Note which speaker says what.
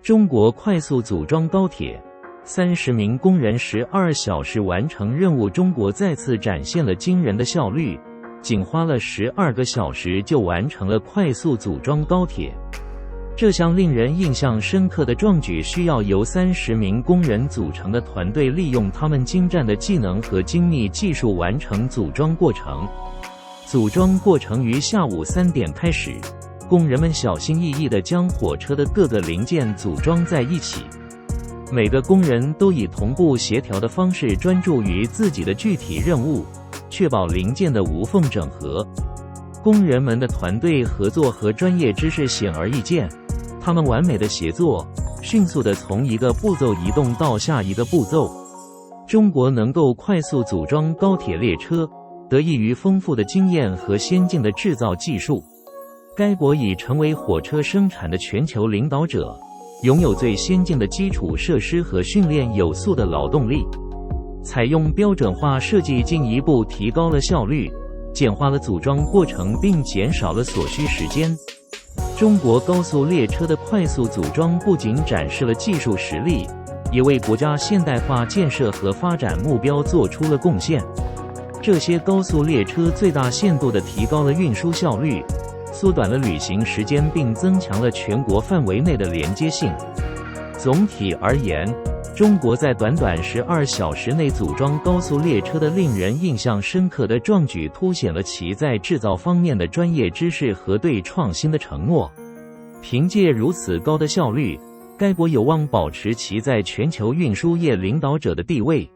Speaker 1: 中国快速组装高铁，30名工人12小时完成任务。中国再次展现了惊人的效率，仅花了12个小时就完成了快速组装高铁。这项令人印象深刻的壮举需要由30名工人组成的团队利用他们精湛的技能和精密技术完成组装过程。组装过程于下午3点开始，工人们小心翼翼地将火车的各个零件组装在一起。每个工人都以同步协调的方式专注于自己的具体任务，确保零件的无缝整合。工人们的团队合作和专业知识显而易见，他们完美的协作，迅速地从一个步骤移动到下一个步骤。中国能够快速组装高铁列车，得益于丰富的经验和先进的制造技术。该国已成为火车生产的全球领导者，拥有最先进的基础设施和训练有素的劳动力。采用标准化设计进一步提高了效率，简化了组装过程并减少了所需时间。中国高速列车的快速组装不仅展示了技术实力，也为国家现代化建设和发展目标做出了贡献。这些高速列车最大限度地提高了运输效率，缩短了旅行时间，并增强了全国范围内的连接性。总体而言，中国在短短12小时内组装高速列车的令人印象深刻的壮举，凸显了其在制造方面的专业知识和对创新的承诺。凭借如此高的效率，该国有望保持其在全球运输业领导者的地位。